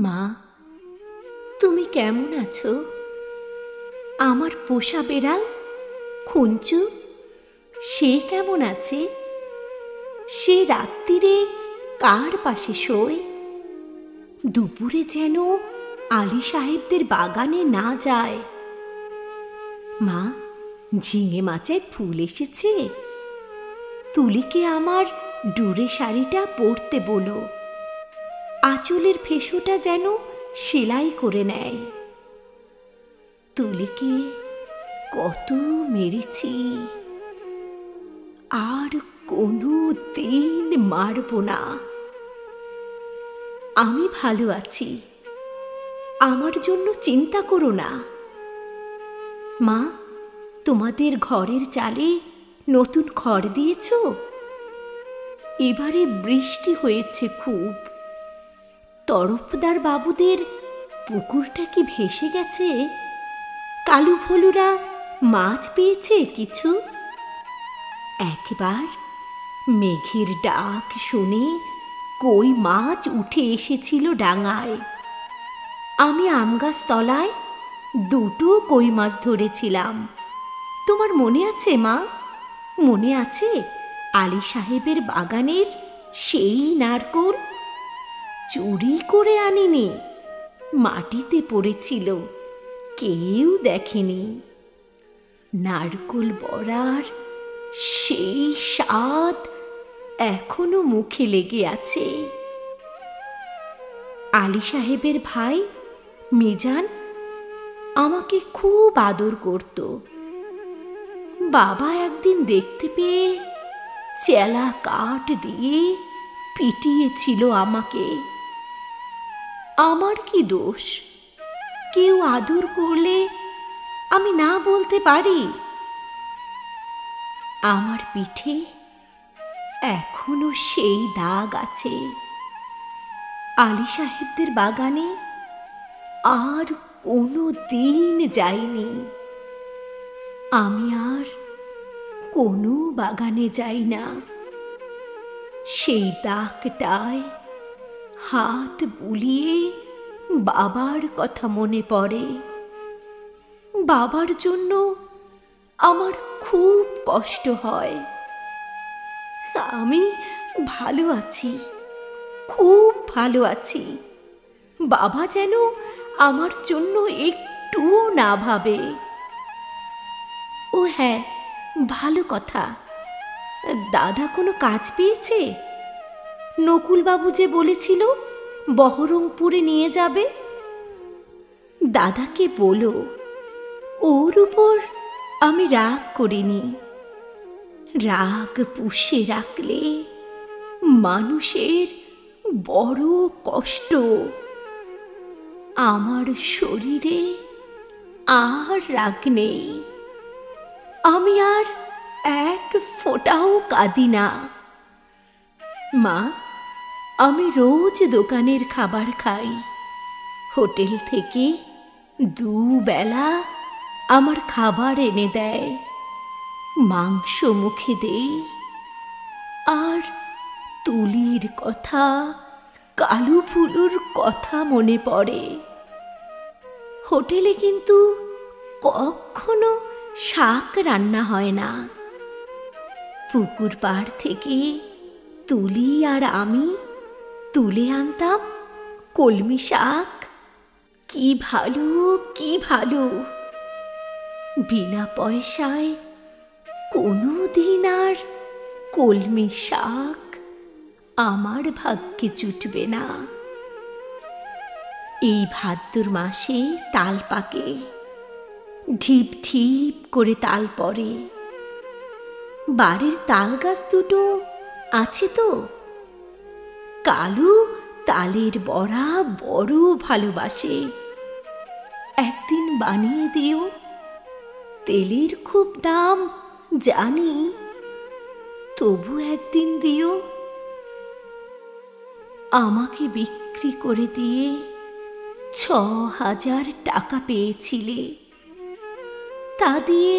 মা, তুমি কেমন আছো? আমার পোষা বেড়াল খুঞ্চু, সে কেমন আছে? সে রাত্রিরে কার পাশে শোয়? দুপুরে যেন আলী সাহেবদের বাগানে না যায়। মা, ঝিঙে মাচায় ফুল এসেছে। তুলিকে আমার ডুরে শাড়িটা পরতে বলো, আঁচলের ফেসোটা যেন সেলাই করে নেয়। তুলিকে কত মেরেছি, আর কোনো দিন মারব না। আমি ভালো আছি, আমার জন্য চিন্তা করো না। মা, তোমাদের ঘরের চালে নতুন খড় দিয়েছ? এবারে বৃষ্টি হয়েছে খুব। তরফদার বাবুদের পুকুরটা কি ভেসে গেছে? কালু ভলুরা মাছ পেয়েছে কিছু? একবার মেঘের ডাক শুনে কই মাছ উঠে এসেছিল ডাঙায়। আমি আমগাছ তলায় দুটো কই মাছ ধরেছিলাম। তোমার মনে আছে মা? মনে আছে আলী সাহেবের বাগানের সেই নারকোল? চুরি করে আনিনি, মাটিতে পড়েছিল, কেউ দেখেনি। নারকোল বড়ার সেই স্বাদ এখনো মুখে লেগে আছে। আলী সাহেবের ভাই মিজান আমাকে খুব আদর করত। বাবা একদিন দেখতে পেয়ে চেলা কাঠ দিয়ে পিটিয়েছিল আমাকে। আমার কি দোষ? কেউ আদর করলে আমি না বলতে পারি? আমার পিঠে এখনো সেই দাগ আছে। আলী সাহেবদের বাগানে আর কোনো দিন যাইনি। আমি আর কোনো বাগানে যাই না। সেই দাগটায় হাত বুলিয়ে বাবার কথা মনে পড়ে। বাবার জন্য আমার খুব কষ্ট হয়। আমি ভালো আছি, খুব ভালো আছি। বাবা যেন আমার জন্য একটুও না ভাবে। ও হ্যাঁ, ভালো কথা, দাদা কোনো কাজ পেয়েছে? নকুলবাবু যে বলেছিল বহরমপুরে নিয়ে যাবে। দাদাকে বলো, ওর উপর আমি রাগ করিনি। রাগ পুষে রাখলে মানুষের বড় কষ্ট। আমার শরীরে আর রাগ নেই। আমি আর এক ফোঁটাও কাঁদি না। মা, আমি রোজ দোকানের খাবার খাই। হোটেল থেকে দুবেলা আমার খাবার এনে দেয়। মাংস মুখে দেই। আর তুলির কথা, কালু ফুলুর কথা মনে পড়ে। হোটেলে কিন্তু কখনো শাক রান্না হয় না। পুকুর পাড় থেকে তুলি আর আমি তুলে আনতাম কলমি শাক। কি ভালো, কি ভালো! বিনা পয়সায় কোনো দিন আর কলমি শাক আমার ভাগ্যে জুটবে না। এই ভাদ্র মাসে তাল পাকে, ঢিপ ঢিপ করে তাল পড়ে। বাড়ির তাল গাছ দুটো আছে তো। কালু তালের বড়া বড় ভালোবাসে। একদিন বানিয়ে দিও। তেলের খুব দাম জানি, তবু একদিন দিও। আমাকে বিক্রি করে দিয়ে ৬,০০০ টাকা পেয়েছিলে। তা দিয়ে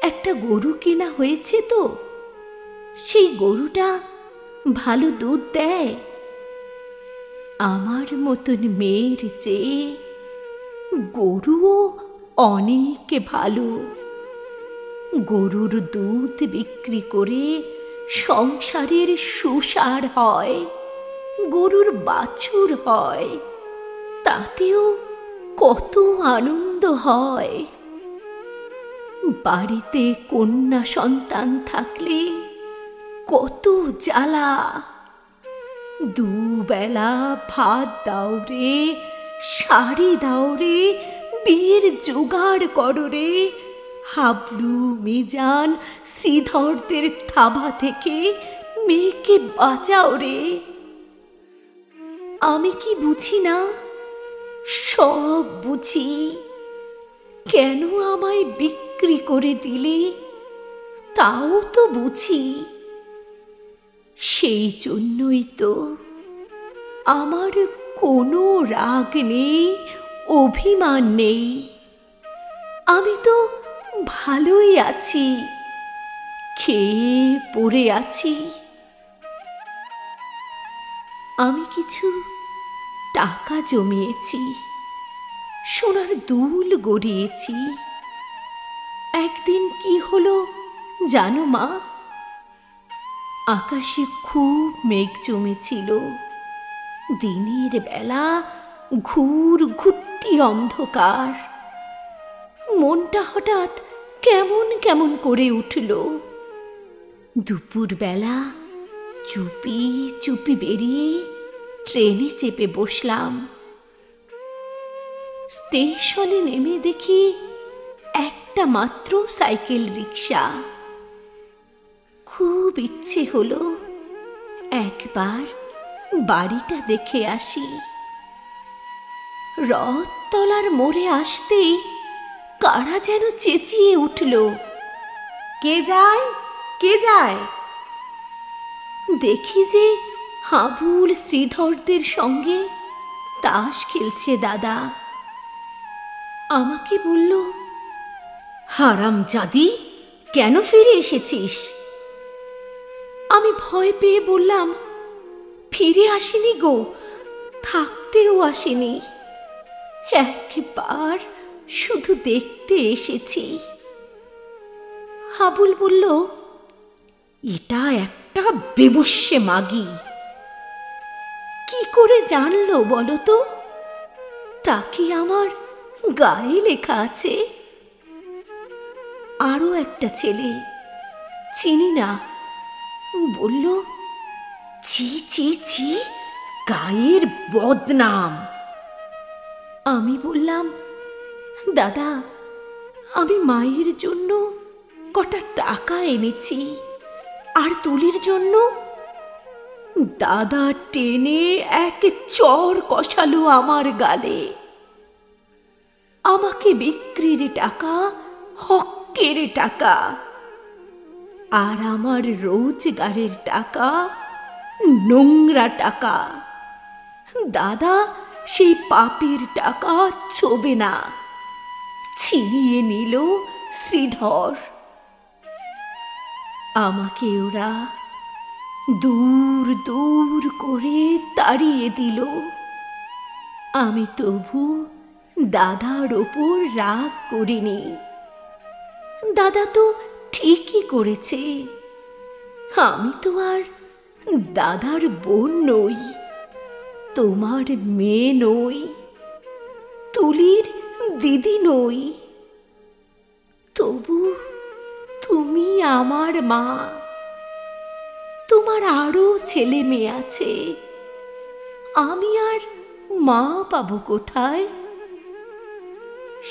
একটা গরু কেনা হয়েছে তো। সেই গরুটা ভালো দুধ দেয়। আমার মতন মেয়ের চেয়ে গরুও অনেক ভালো। গরুর দুধ বিক্রি করে সংসারের সুসার হয়, গরুর বাছুর হয়, তাতেও কত আনন্দ হয়। বাড়িতে কন্যা সন্তান থাকলে কত জ্বালা। দুবেলা ভাত দাও রে, শাড়ি দাও রে, বিয়ের জোগাড় করো রে, হাবলু মিজান শ্রীধরদের থাবা থেকে মেয়েকে বাঁচাও রে। আমি কি বুঝি না? সব বুঝি। কেন আমায় বিক্রি করে দিলে তাও তো বুঝি। সেই জন্যই তো আমার কোনো রাগ নেই, অভিমান নেই। আমি তো ভালোই আছি, খেয়ে পড়ে আছি। আমি কিছু টাকা জমিয়েছি, সোনার দুল গড়িয়েছি। একদিন কি হলো জানো মা? আকাশে খুব মেঘ জমেছিল। দিনের বেলা ঘুর ঘুট্টি অন্ধকার। মনটা হঠাৎ কেমন কেমন করে উঠল। দুপুরবেলা চুপি চুপি বেরিয়ে ট্রেনে চেপে বসলাম। স্টেশনে নেমে দেখি একটা মাত্র সাইকেল রিক্সা। খুব ইচ্ছে হলো একবার বাড়িটা দেখে আসি। রথতলার মোড়ে আসতেই কারা যেন চেঁচিয়ে উঠল, কে যায়, কে যায়? দেখি যে হাবুল শ্রীধরদের সঙ্গে তাস খেলছে দাদা। আমাকে বলল, হারামজাদি, কেন ফিরে এসেছিস? আমি ভয় পেয়ে বললাম, ফিরে আসিনি গো, থাকতেও আসিনি, একবার শুধু দেখতে এসেছি। হাবুল বলল, এটা একটা বেবুশ্যে মাগি। কি করে জানলো বলো তো? তা কি আমার গায়ে লেখা আছে? আরো একটা ছেলে, চিনি না, বলল, ছি ছি ছি, গায়ের বদনাম। আমি বললাম, দাদা, আমি মায়ের জন্য কটা টাকা এনেছি, আর তুলির জন্য। দাদা টেনে এক চর কষালো আমার গালে। আমাকে বিক্রির টাকা হক্কের টাকা, আর আমার রোজগারের টাকা নোংরা টাকা। দাদা সেই পাপের টাকা ছোবে না, ছিনিয়ে নিল শ্রীধর। আমাকে ওরা দূর দূর করে তাড়িয়ে দিল। আমি তবু দাদার ওপর রাগ করিনি। দাদা তো ঠিকই করেছে। আমি তো আর দাদার বোন নই, তোমার মেয়ে নই, তুলির দিদি নই। তবু তুমি আমার মা। তোমার আরো ছেলে মেয়ে আছে, আমি আর মা পাবো কোথায়?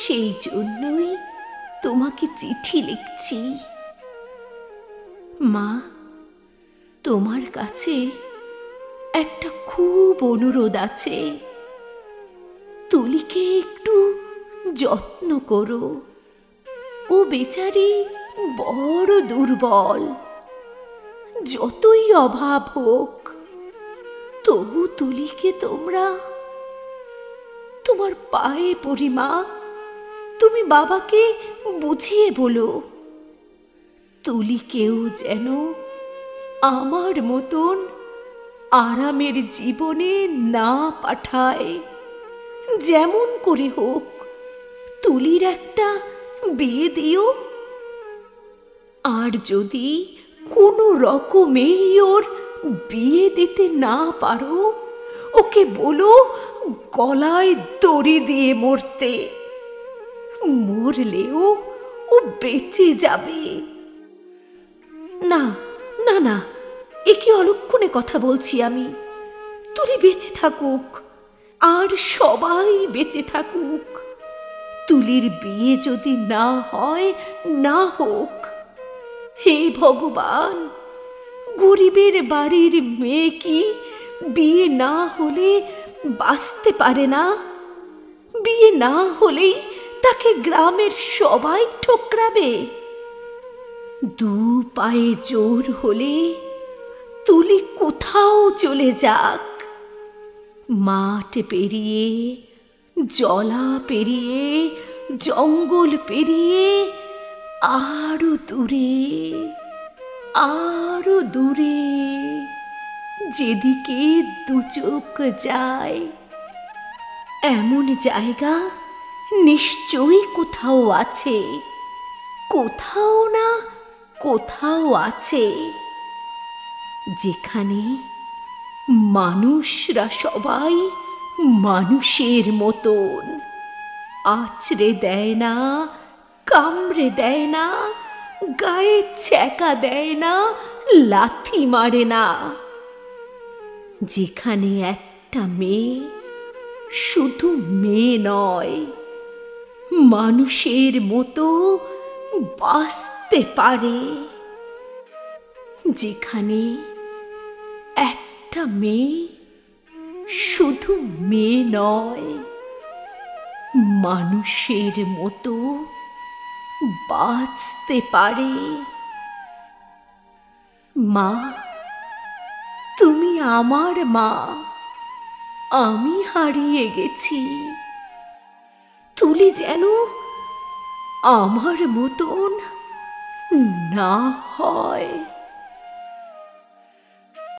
সেই জন্যই তোমাকে চিঠি লিখছি। মা, তোমার কাছে একটা খুব অনুরোধ আছে। তুলিকে একটু যত্ন করো। ও বেচারি বড় দুর্বল। যতই অভাব হোক, তবু তুলিকে তোমরা, তোমার পায়ে পড়ি মা, তুমি বাবাকে বুঝিয়ে বলো, তুলিকেও যেন আমার মতন আরামের জীবনে না পাঠায়, যেমন করে হোক তুলির একটা বিয়ে দিও। আর যদি কোনো রকমেই ওর বিয়ে দিতে না পারো, ওকে বলো গলায় দড়ি দিয়ে মরতে। মরলেও ও বেঁচে যাবে। না না না, এ কি অলক্ষণে কথা বলছি আমি? তুলি বেঁচে থাকুক, আর সবাই বেঁচে থাকুক। তুলির বিয়ে যদি না হয় না হোক। হে ভগবান, গরিবের বাড়ির মেয়ে কি বিয়ে না হলে বাঁচতে পারে না? বিয়ে না হলেই তাকে গ্রামের সবাই ঠোকরাবে। দু পায়ে জোর হলে তুলি কোথাও চলে যাক, মাঠ পেরিয়ে, জলা পেরিয়ে, জঙ্গল পেরিয়ে, আরো দূরে, আরো দূরে, যেদিকে দু চোখ যায়। এমন জায়গা নিশ্চয়ই কোথাও আছে, কোথাও না কোথাও আছে, যেখানে মানুষরা সবাই মানুষের মতন, আছড়ে দেয় না, কামড়ে দেয় না, গায়ে ছ্যাঁকা দেয় না, লাথি মারে না। যেখানে একটা মেয়ে শুধু মেয়ে নয়, মানুষের মতো বাঁচতে পারে। যেখানে একটা মেয়ে শুধু মেয়ে নয়, মানুষের মতো বাঁচতে পারে। মা, তুমি আমার মা, আমি হারিয়ে গেছি। তুলি যেন আমার মতন না হয়।